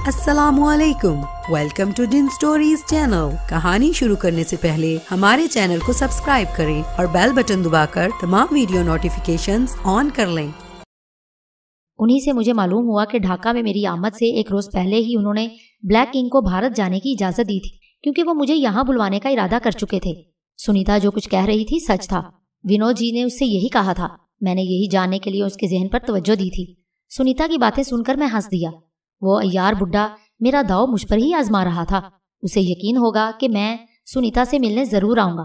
السلام علیکم، welcome to done stories channel. کہانی شروع کرنے سے پہلے ہمارے چینل کو سبسکرائب کریں اور بیل بٹن دبا کر تمام ویڈیو نوٹیفیکیشنز آن کر لیں۔ انہی سے مجھے معلوم ہوا کہ ڈھاکہ میں میری آمد سے ایک روز پہلے ہی انہوں نے بلیک کنگ کو بھارت جانے کی اجازت دی تھی، کیونکہ وہ مجھے یہاں بلوانے کا ارادہ کر چکے تھے۔ سنیتا جو کچھ کہہ رہی تھی سچ تھا۔ ونود جی نے اس سے یہی کہا تھا۔ میں نے یہی جاننے کے لیے اس کے ذہن پر توجہ دی تھی۔ سنیتا کی باتیں سن کر میں ہنس دیا۔ وہ عیار بڈھا میرا داؤ مجھ پر ہی آزما رہا تھا۔ اسے یقین ہوگا کہ میں سنیتا سے ملنے ضرور آؤں گا۔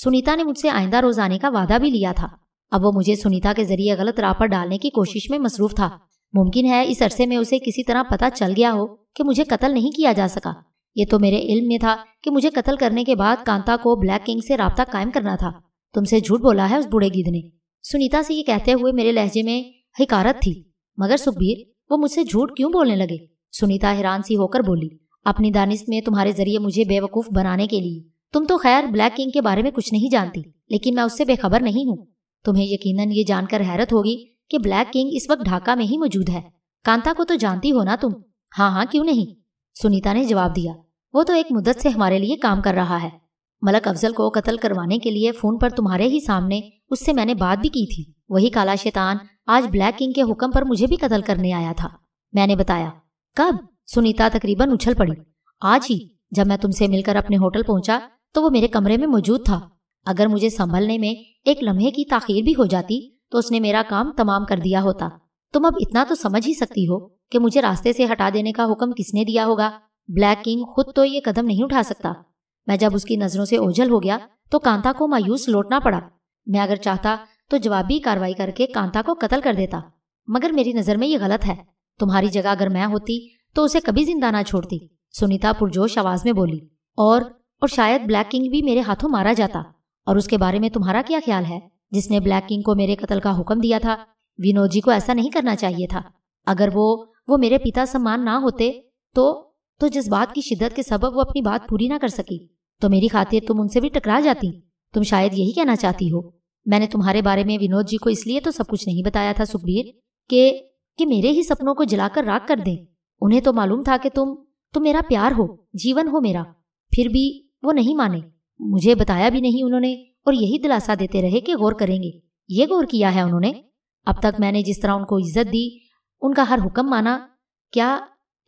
سنیتا نے مجھ سے آئندہ روز آنے کا وعدہ بھی لیا تھا۔ اب وہ مجھے سنیتا کے ذریعے غلط راہ پر ڈالنے کی کوشش میں مصروف تھا۔ ممکن ہے اس عرصے میں اسے کسی طرح پتہ چل گیا ہو کہ مجھے قتل نہیں کیا جا سکا۔ یہ تو میرے علم میں تھا کہ مجھے قتل کرنے کے بعد کانتا کو بلیک کنگ سے رابطہ قائم کرنا تھا۔ تم سے جھوٹ بولا ہے اس بوڑھے گدھ نے۔ سنیتا سے یہ کہتے ہوئے میرے لہجے میں حقارت تھی۔ مگر سکھبیر، وہ مجھ سے جھوٹ کیوں بولنے لگے؟ سنیتا حیران سی ہو کر بولی۔ اپنی دانست میں تمہارے ذریعے مجھے بے وقوف بنانے کے لیے۔ تم تو خیر بلیک کنگ کے بارے میں کچھ نہیں جانتی، لیکن میں اس سے بے خبر نہیں ہوں۔ تمہیں یقیناً یہ جان کر حیرت ہوگی کہ بلیک کنگ اس وقت ڈھاکہ میں ہی موجود ہے۔ کانتا کو تو جانتی ہو نا تم؟ ہاں کیوں نہیں، سنیتا نے جواب دیا۔ وہ تو ایک مدت سے ہمارے لیے کام کر رہا ہے۔ ملک افضل کو قتل کروانے کے لیے فون پر تمہارے ہی سامنے اس سے میں نے بات بھی کی تھی۔ وہی کالا شیطان آج بلیک کنگ کے حکم پر مجھے بھی قتل کرنے آیا تھا، میں نے بتایا۔ کب؟ سنیتا تقریباً اچھل پڑی۔ آج ہی، جب میں تم سے مل کر اپنے ہوٹل پہنچا تو وہ میرے کمرے میں موجود تھا۔ اگر مجھے سنبھلنے میں ایک لمحے کی تاخیر بھی ہو جاتی تو اس نے میرا کام تمام کر دیا ہوتا۔ تم اب اتنا تو سمجھ ہی سکتی ہو کہ مجھے راستے سے ہٹا دینے کا حکم کس نے دیا ہوگا۔ بلیک کنگ خود تو یہ قدم نہیں اٹھا سکتا۔ میں جب اس کی نظروں سے اوجھل ہو گیا تو کانتا کو مایوس لوٹنا پڑا۔ میں اگر چاہتا تو جوابی کارروائی کر کے کانتا کو قتل کر دیتا، مگر میری نظر میں یہ غلط ہے۔ تمہاری جگہ اگر میں ہوتی تو اسے کبھی زندہ نہ چھوڑتی، سنیتا پرجوش آواز میں بولی۔ اور شاید بلیک کنگ بھی میرے ہاتھوں مارا جاتا۔ اور اس کے بارے میں تمہارا کیا خیال ہے جس نے بلیک کنگ کو میرے قتل کا حکم دیا تھا؟ ونود جی کو ایسا نہیں کرنا چاہیے تھا۔ اگر وہ میرے پتا سمان نہ ہوتے تو جذبات کی شدت کے سبب وہ اپنی بات پوری نہ کر سکی تو میری خاطر تم ان سے بھی ٹکرا جاتی۔ تم شاید یہی کہنا چاہتی ہو۔ میں نے تمہارے بارے میں ونود جی کو اس لیے تو سب کچھ نہیں بتایا تھا سکھبیر کہ میرے ہی سپنوں کو جلا کر راکھ کر دیں۔ انہیں تو معلوم تھا کہ تم میرا پیار ہو، جیون ہو میرا۔ پھر بھی وہ نہیں مانے، مجھے بتایا بھی نہیں انہوں نے، اور یہی دلاسا دیتے رہے کہ غور کریں گے۔ یہ غور کیا ہے انہوں نے؟ اب تک میں نے جس طرح ان کو عزت دی، ان کا ہر حکم مانا، کیا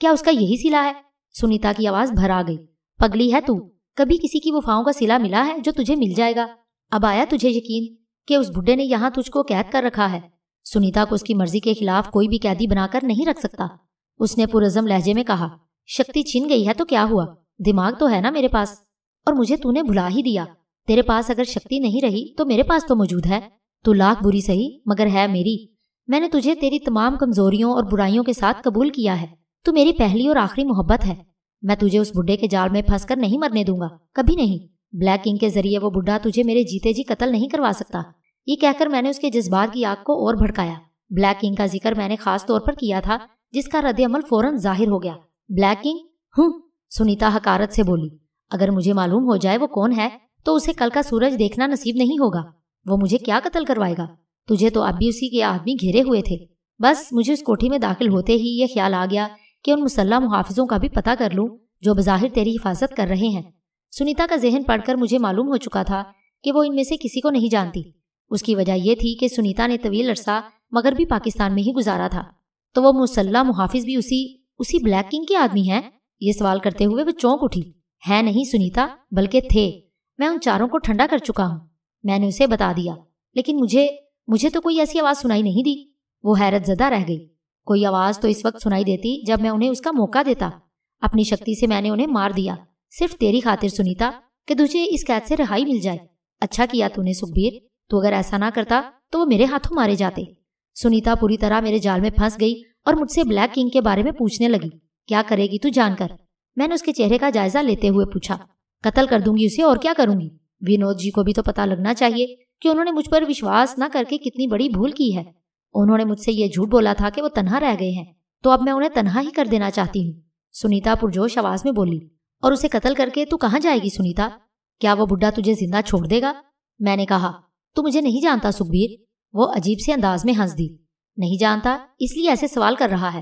اس کا یہی صلہ ہے؟ سنیتا کی آواز بھر آ گئی۔ پگلی ہے تو، کبھی کسی کی وفاؤں کا صلہ ملا ہے جو تجھے مل جائے گا؟ اب آیا تجھے یقین کہ اس بڈھے نے یہاں تجھ کو قید کر رکھا ہے؟ سنیتا کو اس کی مرضی کے خلاف کوئی بھی قیدی بنا کر نہیں رکھ سکتا، اس نے پرعزم لہجے میں کہا۔ شکتی چھن گئی ہے تو کیا ہوا؟ دماغ تو ہے نا میرے پاس، اور مجھے تو نے بھلا ہی دیا۔ تیرے پاس اگر شکتی نہیں رہی تو میرے پاس تو موجود ہے۔ تو لاکھ بری سہی مگر ہے میری۔ میں نے تجھے تیری تمام کمزوریوں اور برائیوں کے ساتھ قبول کیا ہے۔ تو میری پہلی اور آخری محبت ہے۔ میں تجھے اس بڈھے کے جال میں پھنس کر نہیں مرنے دوں گا، کبھی نہیں۔ بلیک کنگ کے ذریعے وہ بڈھا تجھے میرے جیتے جی قتل نہیں کروا سکتا۔ یہ کہہ کر میں نے اس کے جذبات کی آگ کو اور بھڑکایا۔ بلیک کنگ کا ذکر میں نے خاص طور پر کیا تھا، جس کا رد عمل فوراً ظاہر ہو گیا۔ Black king? سنیتا حقارت سے بولی۔ اگر مجھے معلوم ہو جائے وہ کون ہے تو اسے کل کا سورج دیکھنا نصیب نہیں ہوگا۔ وہ مجھے کیا قتل کروائے گا؟ تجھے تو اب بھی اسی کے آدمی گھیرے ہوئے تھے۔ بس مجھے اس کوٹھی میں داخل ہوتے ہی یہ خیال آ گیا کہ ان مسلح محافظوں کا بھی پتہ کر لوں جو بظاہر تیری حفاظت کر رہے ہیں۔ سنیتا کا ذہن پڑھ کر مجھے معلوم ہو چکا تھا کہ وہ ان میں سے کسی کو نہیں جانتی۔ اس کی وجہ یہ تھی کہ سنیتا نے طویل عرصہ مغربی پاکستان میں ہی گزارا تھا۔ تو وہ مسلح محافظ بھی اسی بلیک کنگ کے آدمی ہیں؟ یہ سوال کرتے ہوئے وہ چونک اٹھی۔ ہے نہیں سنیتا، بلکہ تھے۔ میں ان چاروں کو ٹھنڈا کر چکا ہوں، میں نے اسے بتا دیا۔ لیکن مجھے تو کوئی ایسی آواز سنائی نہیں دی۔ وہ حیرت زدہ رہ گئی۔ کوئی آواز تو اس وقت سنائی دیتی جب میں انہیں اس کا موقع دیتا۔ اپنی شکتی سے میں نے انہیں مار دیا، صرف تیری خاطر سنیتا، کہ تجھے اس قید سے رہائی مل جائے۔ اچھا کیا تو نے سکھبیر، تو اگر ایسا نہ کرتا تو وہ میرے ہاتھوں مارے جاتے۔ سنیتا پوری طرح میرے جال میں پھنس گئی اور مجھ سے بلیک کنگ کے بارے میں پوچھنے لگی۔ کیا کرے گی تو جان کر؟ میں نے اس کے چہرے کا جائزہ لیتے ہوئے پوچھا۔ قتل کر دوں گی اسے، اور کیا کروں گی؟ ونود جی کو بھی تو پتہ لگنا چاہیے کہ انہوں نے مجھ پر وشواس نہ کر کے کتنی بڑی بھول کی ہے۔ انہوں نے مجھ سے یہ جھوٹ بولا تھا کہ وہ تنہا رہ گئے ہیں، تو اب میں انہیں تنہا ہی کر دینا چاہتی ہوں، سنیتا پرجوش آواز میں بولی۔ اور اسے قتل کر کے تو کہاں جائے گی سنیتا؟ کیا وہ بڈھا تجھے زندہ چھوڑ دے گا؟ میں نے کہا۔ تو مجھے نہیں جانتا سکھبیر؟ وہ عجیب سے انداز میں ہنس دی۔ نہیں جانتا اس لیے ایسے سوال کر رہا ہے؟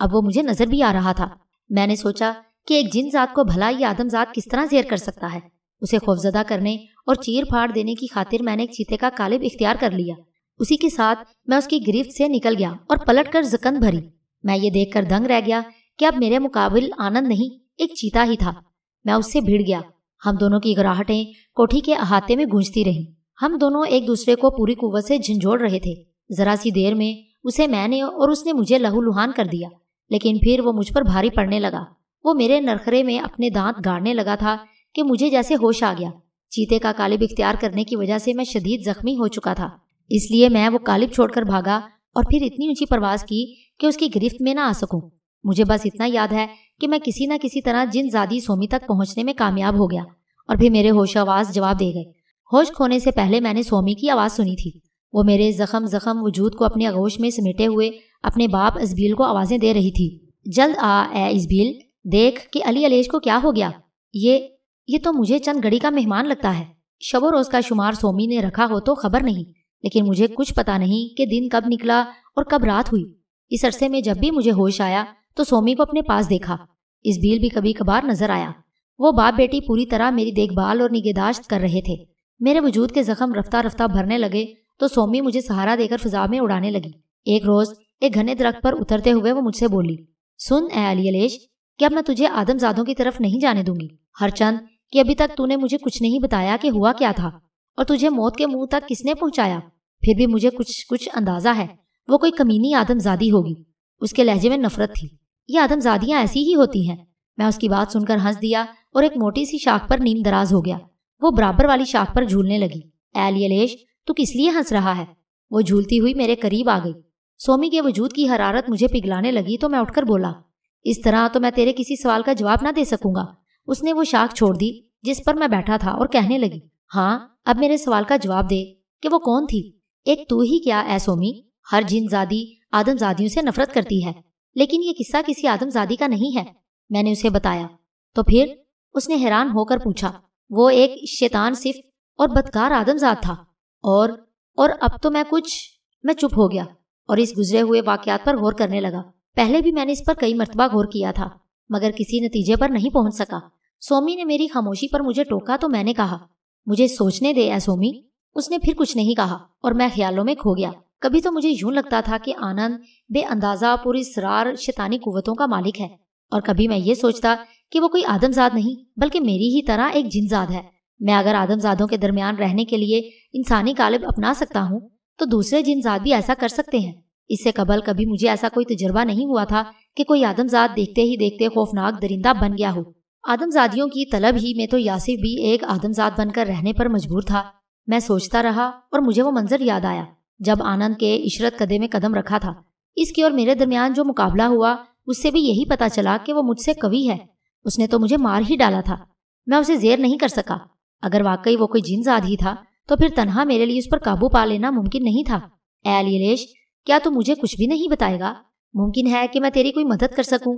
اب وہ مجھے نظر بھی آ رہا تھا۔ میں نے سوچا کہ ایک جن ذات کو بھلا یہ آدم ذات کس طرح زیر کر سکتا ہے۔ اسے خوفزدہ کرنے اور چیر پھاڑ دینے کی خاطر میں نے ایک چیتے کا قالب اختیار کر لیا۔ اسی کے ساتھ میں اس کی گرفت سے نکل گیا اور پلٹ کر زکن بھری۔ میں یہ دیکھ کر دنگ رہ گیا کہ اب میرے مقابل آنند نہیں، ایک چیتا ہی تھا۔ میں اس سے بھیڑ گیا۔ ہم دونوں کی گراہٹیں کوٹھی کے احاطے میں گونجتی رہیں۔ ہم دونوں ایک دوسرے کو پوری قوت سے جھنجھوڑ رہے تھے۔ ذرا سی دیر میں اسے میں نے اور اس نے مجھے لہو لہان کر دیا، لیکن پھر وہ مجھ پر بھاری پڑنے لگا۔ وہ میرے نرخرے میں اپنے دانت گاڑنے لگا تھا کہ مجھے جیسے ہوش آ گیا۔ چیتے کا قالب اختیار کرنے کی وجہ سے میں شدید زخمی ہو چکا تھا، اس لیے میں وہ قالب چھوڑ کر بھاگا اور پھر اتنی اونچی پرواز کی کہ اس کی گرفت میں نہ آ سکوں۔ مجھے بس اتنا یاد ہے کہ میں کسی نہ کسی طرح جن زادی سومی تک پہنچنے میں کامیاب ہو گیا اور پھر میرے ہوش آواز جواب دے گئے۔ ہوش کھونے سے پہلے میں نے سومی کی آواز سنی تھی۔ وہ میرے زخم وجود کو اپنے آغوش میں سمیٹے ہوئے اپنے باپ ازبیل کو آوازیں دے رہی تھی۔ جلد آ اے ازبیل، دیکھ کہ علی علیش کو کیا ہو گیا۔ یہ تو مجھے چند گھڑی کا مہمان لگتا ہے۔ شب و روز کا شمار سومی نے رکھا ہو تو خبر نہیں، لیکن مجھے کچھ پتا نہیں کہ دن کب نکلا اور کب رات ہوئی۔ اس عرصے میں جب بھی مجھے ہوش آیا تو سومی کو اپنے پاس دیکھا۔ ازبیل بھی کبھی کبھار نظر آیا۔ وہ باپ بیٹی پوری طرح میری دیکھ بھال اور نگہداشت کر رہے تھے۔ میرے وجود کے زخم رفتہ رفتہ بھرنے لگے تو سومی مجھے سہارا دے کر فضا میں اڑانے لگی۔ ایک روز ایک گھنے درخت پر اترتے ہوئے وہ مجھ سے بولی، سن اے علی علیش، کہ اب میں تجھے آدم زادوں کی طرف نہیں جانے دوں گی، ہر چند کہ ابھی تک تو نے مجھے کچھ نہیں بتایا کہ ہوا کیا تھا اور تجھے موت کے منہ تک کس نے پہنچایا۔ پھر بھی مجھے کچھ اندازہ ہے وہ کوئی کمینی آدم زادی ہوگی۔ اس کے لہجے میں نفرت تھی۔ یہ آدم زادیاں ایسی ہی ہوتی ہیں۔ میں اس کی بات سن کر ہنس دیا اور ایک موٹی سی شاخ پر نیم دراز ہو گیا۔ وہ برابر والی شاخ پر جھولنے لگی۔ اے علی علیش، تو کس لیے ہنس رہا ہے؟ وہ جھولتی ہوئی میرے قریب آ گئی۔ سومی کے وجود کی حرارت مجھے پگھلانے لگی تو میں اٹھ کر بولا، اس طرح تو میں تیرے کسی سوال کا جواب نہ دے سکوں گا۔ اس نے وہ شاخ چھوڑ دی جس پر میں بیٹھا تھا اور کہنے لگی، ہاں اب میرے سوال کا جواب دے کہ وہ کون تھی۔ ایک تو ہی کیا اے سومی، ہر جن زادی آدم زادیوں سے نفرت کرتی ہے، لیکن یہ قصہ کسی آدم زادی کا نہیں ہے۔ میں نے اسے بتایا۔ تو پھر؟ اس نے حیران ہو کر پوچھا۔ وہ ایک شیطان صفت اور بدکار آدم زاد تھا۔ اور اب تو میں چپ ہو گیا اور اس گزرے ہوئے واقعات پر غور کرنے لگا۔ پہلے بھی میں نے اس پر کئی مرتبہ غور کیا تھا مگر کسی نتیجے پر نہیں پہنچ سکا۔ سومی نے میری خاموشی پر مجھے ٹوکا تو میں نے کہا، مجھے سوچنے دے اے سومی۔ اس نے پھر کچھ نہیں کہا اور میں خیالوں میں کھو گیا۔ کبھی تو مجھے یوں لگتا تھا کہ آنند بے اندازہ پوری اسرار شیطانی قوتوں کا مالک ہے، اور کبھی میں یہ سوچتا کہ وہ کوئی آدم زاد نہیں بلکہ میری ہی طرح ایک جن زاد ہے۔ میں اگر آدم زادوں کے درمیان رہنے کے لیے انسانی قالب اپنا سکتا ہوں تو دوسرے جن زاد بھی ایسا کر سکتے ہیں۔ اس سے قبل کبھی مجھے ایسا کوئی تجربہ نہیں ہوا تھا کہ کوئی آدم زاد دیکھتے ہی دیکھتے خوفناک درندہ بن گیا ہو۔ آدم زادیوں کی طلب ہی میں تو یاسف بھی ایک آدم زاد بن کر رہنے پر مجبور تھا۔ میں سوچتا رہا اور مجھے وہ منظر یاد آیا جب آنند کے عشرت قدے میں قدم رکھا تھا۔ اس کے اور میرے درمیان جو مقابلہ ہوا اس سے بھی یہی پتا چلا کہ وہ مجھ سے قوی ہے۔ اس نے تو مجھے مار ہی ڈالا تھا، میں اسے زیر نہیں کر سکا۔ اگر واقعی وہ کوئی جن زاد ہی تھا تو پھر تنہا میرے لیے اس پر قابو پا لینا ممکن نہیں تھا۔ اے علی علیش، کیا تو مجھے کچھ بھی نہیں بتائے گا؟ ممکن ہے کہ میں تیری کوئی مدد کر سکوں۔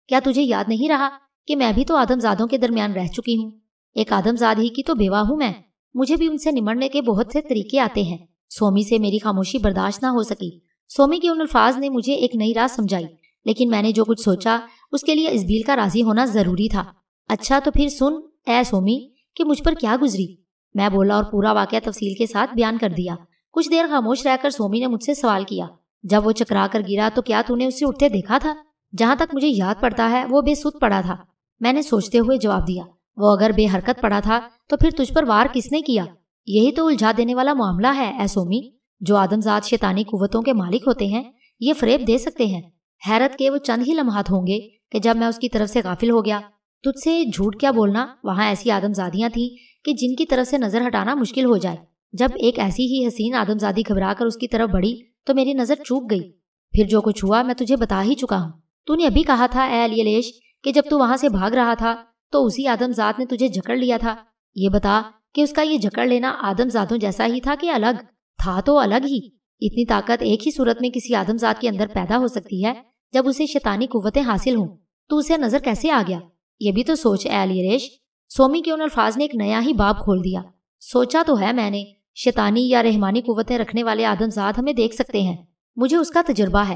کیا تجھے یاد نہیں رہا کہ میں بھی تو آدم زادوں کے درمیان رہ چکی ہوں؟ ایک آدم زاد ہی کی تو بیوہ ہوں میں۔ مجھے بھی ان سے نمٹنے کے بہت سے طریقے آتے ہیں۔ سومی سے میری خاموشی برداشت نہ ہو سکی۔ سومی کے ان الفاظ نے مجھے ایک نئی راہ سمجھائی، لیکن میں نے جو کچھ سوچا اس کے لیے ازبیل کا راضی ہونا ضروری تھا۔ اچھا تو پھر سن اے سومی کہ مجھ پر کیا گزری۔ میں بولا اور پورا واقعہ تفصیل کے ساتھ بیان کر دیا۔ کچھ دیر خاموش رہ کر سومی نے مجھ سے سوال کیا، جب وہ چکرا کر گرا تو کیا تو نے اسے اٹھتے دیکھا تھا؟ جہاں تک مجھے یاد پڑتا ہے وہ بے سود پڑا تھا۔ میں نے سوچتے ہوئے جواب دیا، وہ اگر بے حرکت پڑا تھا تو پھر تجھ پر وار کس نے کیا؟ یہی تو الجھا دینے والا معاملہ ہے اے سومی۔ جو آدم زاد شیطانی قوتوں کے مالک ہوتے ہیں یہ فریب دے سکتے ہیں۔ حیرت کے وہ چند ہی لمحات ہوں گے کہ جب میں اس کی طرف سے غافل ہو گیا۔ تجھ سے جھوٹ کیا بولنا، وہاں ایسی آدم زادیاں تھیں کہ جن کی طرف سے نظر ہٹانا مشکل ہو جائے۔ جب ایک ایسی ہی حسین آدم زادی گھبرا کر اس کی طرف بڑھی تو میری نظر چوک گئی۔ پھر جو کچھ ہوا میں تجھے بتا ہی چکا ہوں۔ تو نے ابھی کہا تھا اے علی علیش کہ جب تو وہاں سے بھاگ رہا تھا تو اسی آدم زاد نے تجھے جکڑ لیا تھا۔ یہ بتا کہ اس کا یہ جکڑ لینا آدم زادوں جیسا ہی تھا کہ الگ تھا؟ تو الگ ہی۔ اتنی طاقت ایک ہی صورت میں کسی آدم زاد کے اندر پیدا ہو سکتی ہے جب اسے شیطانی قوتیں حاصل ہوں، تو اسے نظر کیسے آ گیا؟ یہ بھی تو سوچ اے علی علیش۔ سومی کے ان الفاظ نے ایک نیا ہی باب کھول دیا۔ سوچا تو ہے میں نے، شیطانی یا رحمانی قوتیں رکھنے والے آدم زاد ہمیں دیکھ سکتے ہیں، مجھے اس کا تجربہ ہے،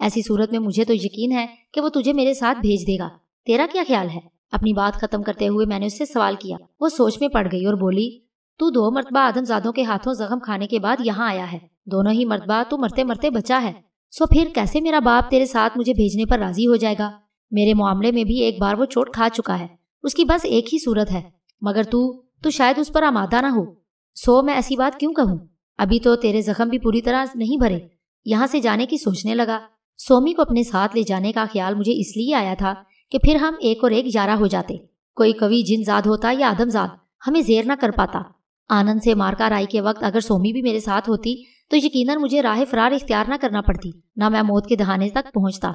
ایسی صورت میں مجھے تو یقین ہے کہ وہ تجھے میرے ساتھ بھیج دے گا۔ تیرا کیا خیال ہے؟ اپنی بات ختم کرتے ہوئے میں نے اس سے سوال کیا۔ وہ سوچ میں پڑ گئی اور بولی، تو 2 مرتبہ آدم زادوں کے ہاتھوں زخم کھانے کے بعد یہاں آیا ہے، دونوں ہی مرتبہ تو مرتے مرتے بچا ہے، سو پھر کیسے میرا باپ تیرے ساتھ مجھے بھیجنے پر راضی ہو جائے گا؟ میرے معاملے میں بھی ایک بار وہ چوٹ کھا چکا ہے، اس کی بس ایک ہی صورت ہے، مگر تو شاید اس پر آمادہ نہ ہو، سو میں ایسی بات کیوں کہوں؟ ابھی تو تیرے زخم بھی پوری طرح نہیں بھرے۔ یہاں سے جانے کی سوچنے لگا۔ سومی کو اپنے ساتھ لے جانے کا خیال مجھے اس لیے آیا تھا کہ پھر ہم ایک اور ایک 11 ہو جاتے، کوئی قوی جن زاد ہوتا یا آدم زاد ہمیں زیر نہ کر پاتا۔ آنند سے مارکا رائی کے وقت اگر سومی بھی میرے ساتھ ہوتی تو یقیناً مجھے راہ فرار اختیار نہ کرنا پڑتی، نہ میں موت کے دہانے تک پہنچتا۔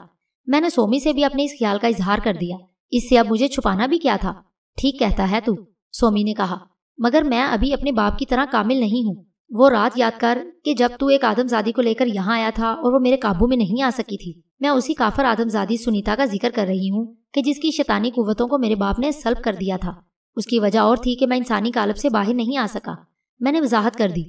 میں نے سومی سے بھی اپنے اس خیال کا اظہار کر دیا، اس سے اب مجھے چھپانا بھی کیا تھا۔ ٹھیک کہتا ہے تو، سومی نے کہا، مگر میں ابھی اپنے باپ کی طرح کامل نہیں ہوں۔ وہ رات یاد کر کہ جب تو ایک آدم زادی کو لے کر یہاں آیا تھا اور وہ میرے قابو میں نہیں آ سکی تھی۔ میں اسی کافر آدم زادی سنیتا کا ذکر کر رہی ہوں کہ جس کی شیطانی قوتوں کو میرے باپ نے سلب کر دیا تھا۔ اس کی وجہ اور تھی کہ میں انسانی قالب سے باہر نہیں آ سکا۔ میں نے وضاحت کر دی۔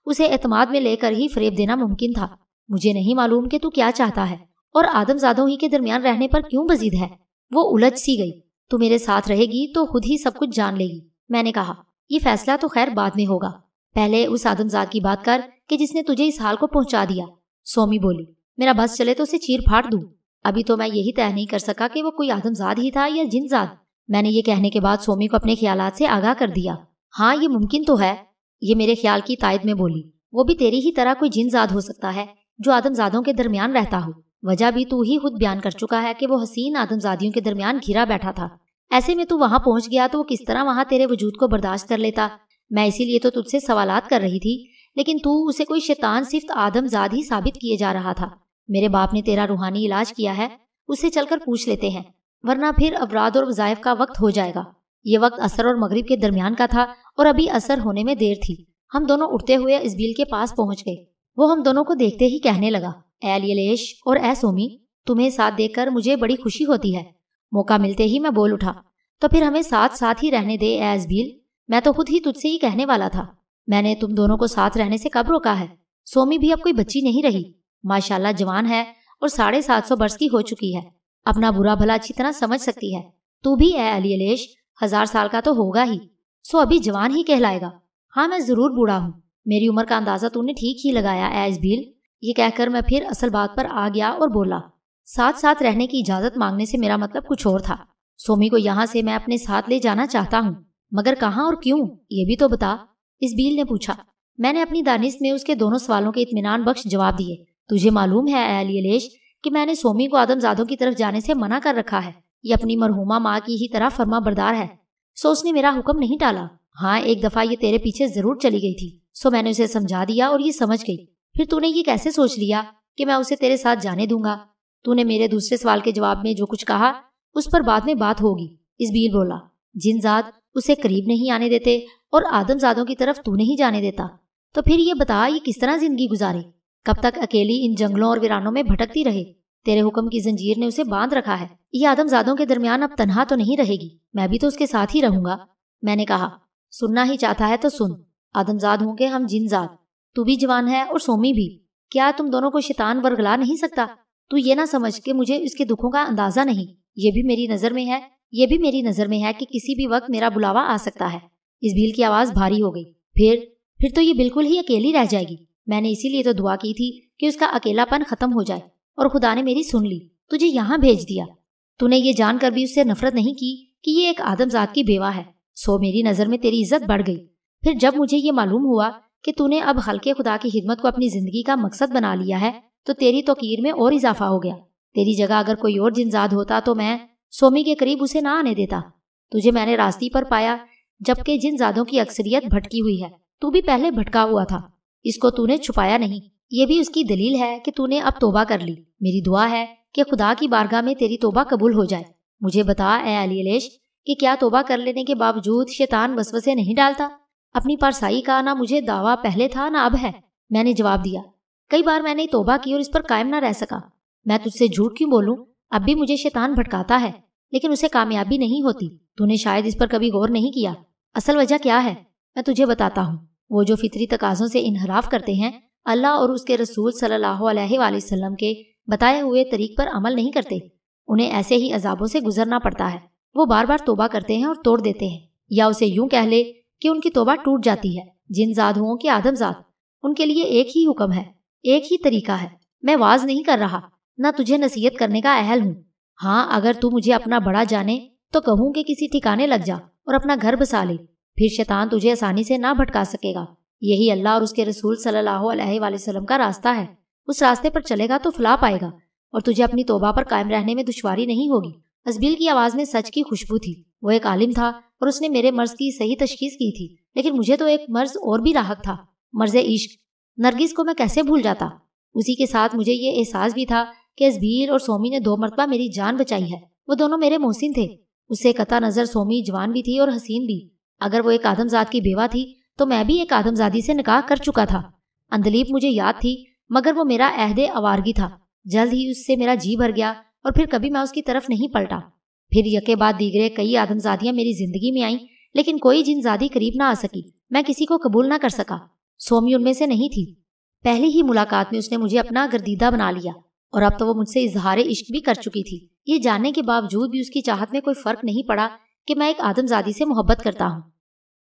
اسے اعتماد میں لے کر ہی فریب دینا ممکن تھا۔ مجھے نہیں معلوم کہ تو کیا چاہتا ہے اور آدم زادوں ہی کے درمیان رہنے پر کیوں بزید ہے۔ وہ الجھ سی گئی۔ تو میرے ساتھ رہے گی تو خود ہی سب کچھ جان لے گی۔ میں نے کہا، یہ فیصلہ تو خیر بعد میں ہوگا، پہلے اس آدم زاد کی بات کر کہ جس نے تجھے اس حال کو پہنچا دیا۔ سومی بولی، میرا بس چلے تو اسے چیر پھاڑ دوں۔ ابھی تو میں یہی طے نہیں کر سکا کہ وہ کوئی آدم زاد ہی تھا یا جن زاد۔ میں نے یہ کہنے کے بعد سومی کو اپنے خیالات سے آگاہ کر دیا۔ ہاں، یہ ممکن تو ہے، یہ میرے خیال کی تائید میں بولی۔ وہ بھی تیری ہی طرح کوئی جن زاد ہو سکتا ہے جو آدم زادوں کے درمیان رہتا ہو۔ وجہ بھی تو ہی خود بیان کر چکا ہے کہ وہ حسین آدم زادیوں کے درمیان گھرا بیٹھا تھا۔ ایسے میں تو وہاں پہنچ گیا تو وہ کس طرح وہاں تیرے وجود کو برداشت کر لیتا؟ میں اسی لیے تو تجھ سے سوالات کر رہی تھی، لیکن تو اسے کوئی شیطان صفت آدم زاد ہی ثابت کیے جا رہا تھا۔ میرے باپ نے تیرا روحانی علاج کیا ہے، اسے چل کر پوچھ لیتے ہیں، ورنہ پھر اوراد اور وظائف کا وقت ہو جائے گا۔ یہ وقت عصر اور مغرب کے درمیان کا تھا اور ابھی عصر ہونے میں دیر تھی۔ ہم دونوں اٹھتے ہوئے اسبیل کے پاس پہنچ گئے۔ وہ ہم دونوں کو دیکھتے ہی کہنے لگا، اے الیلیش اور اے سومی، تمہیں ساتھ دیکھ کر مجھے بڑی خوشی ہوتی ہے۔ موقع ملتے ہی میں بول اٹھا، تو پھر ہمیں ساتھ ہی رہنے دے اے اسبیل، میں تو خود ہی تجھ سے ہی کہنے والا تھا۔ میں نے تم دونوں کو ساتھ رہنے سے کب روکا ہے؟ سومی بھی اب کوئی بچی نہیں رہی، ماشاءاللہ جوان ہے اور 750 برس کی ہو چکی ہے، اپنا برا بھلا اچھی طرح سمجھ سکتی ہے۔ تو بھی اے الیلیش 1000 سال کا تو ہوگا ہی، سو ابھی جوان ہی کہلائے گا۔ ہاں، میں ضرور بوڑھا ہوں، میری عمر کا اندازہ تو نے ٹھیک ہی لگایا اے اسبیل۔ یہ کہہ کر میں پھر اصل بات پر آ گیا اور بولا، ساتھ رہنے کی اجازت مانگنے سے میرا مطلب کچھ اور تھا۔ سومی کو یہاں سے میں اپنے ساتھ لے جانا چاہتا ہوں، مگر کہاں اور کیوں یہ بھی تو بتا، اسبیل نے پوچھا۔ میں نے اپنی دانست میں اس کے دونوں سوالوں کے اطمینان بخش جواب دیے۔ تجھے معلوم ہے اے الیلیش کہ میں نے سومی کو آدم زادوں کی طرف جانے سے منع کر رکھا ہے۔ یہ اپنی مرحومہ ماں کی ہی طرح فرما بردار ہے، سو اس نے میرا حکم نہیں ٹالا۔ ہاں، ایک دفعہ یہ تیرے پیچھے ضرور چلی گئی تھی، سو میں نے اسے سمجھا دیا اور یہ سمجھ گئی۔ پھر تو نے یہ کیسے سوچ لیا کہ میں اسے تیرے ساتھ جانے دوں گا؟ تو نے میرے دوسرے سوال کے جواب میں جو کچھ کہا اس پر بعد میں بات ہوگی، اسبیل بولا۔ جن زاد اسے قریب نہیں آنے دیتے اور آدم زادوں کی طرف تو نہیں جانے دیتا، تو پھر یہ بتا یہ کس طرح زندگی گزارے؟ کب تک اکیلی ان جنگلوں اور ویرانوں میں بھٹکتی رہے؟ تیرے حکم کی زنجیر نے اسے باندھ رکھا ہے۔ یہ آدم زادوں کے درمیان اب تنہا تو نہیں رہے گی، میں بھی تو اس کے ساتھ ہی رہوں گا۔ میں نے کہا، سننا ہی چاہتا ہے تو سن، آدم زاد ہوں گے ہم جن زاد، تو بھی جوان ہے اور سومی بھی، کیا تم دونوں کو شیطان ورگلا نہیں سکتا؟ تو یہ نہ سمجھ کہ مجھے اس کے دکھوں کا اندازہ نہیں، یہ بھی میری نظر میں ہے کہ کسی بھی وقت میرا بلاوا آ سکتا ہے۔ اسبیل کی آواز بھاری ہو گئی۔ پھر تو یہ بالکل ہی اکیلی رہ جائے گی۔ میں نے اسی لیے تو دعا کی تھی کہ اس کا اکیلا پن ختم ہو جائے، اور خدا نے میری سن لی، تجھے یہاں بھیج دیا۔ تو نے یہ جان کر بھی اس سے نفرت نہیں کی کہ یہ ایک آدم زاد کی بیوہ ہے، سو میری نظر میں تیری عزت بڑھ گئی۔ پھر جب مجھے یہ معلوم ہوا کہ تو نے اب خلق خدا کی خدمت کو اپنی زندگی کا مقصد بنا لیا ہے، تو تیری توقیر میں اور اضافہ ہو گیا۔ تیری جگہ اگر کوئی اور جنزاد ہوتا تو میں سومی کے قریب اسے نہ آنے دیتا۔ تجھے میں نے راستی پر پایا، جبکہ جنزادوں کی اکثریت بھٹکی ہوئی ہے، تو بھی پہلے بھٹکا ہوا تھا، اس کو تو نے چھپایا نہیں۔ یہ بھی اس کی دلیل ہے کہ تو نے اب توبہ کر لی۔ میری دعا ہے کہ خدا کی بارگاہ میں تیری توبہ قبول ہو جائے۔ مجھے بتا اے الیلیش کہ کیا توبہ کر لینے کے باوجود شیطان وسوسے نہیں ڈالتا؟ اپنی پارسائی کا نہ مجھے دعویٰ پہلے تھا نہ اب ہے۔ میں نے جواب دیا، کئی بار میں نے توبہ کی اور اس پر قائم نہ رہ سکا۔ میں تجھ سے جھوٹ کیوں بولوں؟ اب بھی مجھے شیطان بھٹکاتا ہے، لیکن اسے کامیابی نہیں ہوتی۔ تو نے شاید اس پر کبھی غور نہیں کیا۔ اصل وجہ کیا ہے میں تجھے بتاتا ہوں۔ وہ جو فطری تقاضوں سے انحراف کرتے ہیں، اللہ اور اس کے رسول صلی اللہ علیہ وآلہ وسلم کے بتائے ہوئے طریق پر عمل نہیں کرتے، انہیں ایسے ہی عذابوں سے گزرنا پڑتا ہے۔ وہ بار بار توبہ کرتے ہیں اور توڑ دیتے ہیں، یا اسے یوں کہہ لے کہ ان کی توبہ ٹوٹ جاتی ہے۔ جن زاد ہوں کہ آدم زاد، ان کے لیے ایک ہی حکم ہے، ایک ہی طریقہ ہے۔ میں واز نہیں کر رہا، نہ تجھے نصیحت کرنے کا اہل ہوں۔ ہاں، اگر تو مجھے اپنا بڑا جانے تو کہوں کہ کسی ٹھکانے لگ جا اور اپنا گھر بسا لے، پھر شیطان تجھے آسانی سے نہ بھٹکا سکے گا۔ یہی اللہ اور اس کے رسول صلی اللہ علیہ وآلہ وسلم کا راستہ ہے۔ اس راستے پر چلے گا تو فلاح پائے گا اور تجھے اپنی توبہ پر قائم رہنے میں دشواری نہیں ہوگی۔ ازبیل کی آواز میں سچ کی خوشبو تھی۔ وہ ایک عالم تھا اور اس نے میرے مرض کی صحیح تشخیص کی تھی، لیکن مجھے تو ایک مرض اور بھی لاحق تھا، مرض عشق۔ نرگس کو میں کیسے بھول جاتا؟ اسی کے ساتھ مجھے یہ احساس بھی تھا کہ ازبیل اور سومی نے 2 مرتبہ میری جان بچائی ہے۔ وہ دونوں میرے محسن تھے۔ اس سے قطع نظر سومی جوان بھی تھی اور حسین بھی۔ اگر وہ ایک آدم زاد کی بیوہ تھی تو میں بھی ایک آدم زادی سے نکاح کر چکا تھا۔ اندلیب مجھے یاد تھی، مگر وہ میرا عہد آوارگی تھا۔ جلد ہی اس سے میرا جی بھر گیا اور پھر کبھی میں اس کی طرف نہیں پلٹا۔ پھر یکے بعد دیگرے کئی آدم زادیاں میری زندگی میں آئیں، لیکن کوئی جن زادی قریب نہ آ سکی۔ میں کسی کو قبول نہ کر سکا۔ سومی ان میں سے نہیں تھی۔ پہلی ہی ملاقات میں اس نے مجھے اپنا گردیدہ بنا لیا اور اب تو وہ مجھ سے اظہار عشق بھی کر چکی تھی۔ یہ جاننے کے باوجود بھی اس کی چاہت میں کوئی فرق نہیں پڑا کہ میں ایک آدم زادی سے محبت کرتا ہوں۔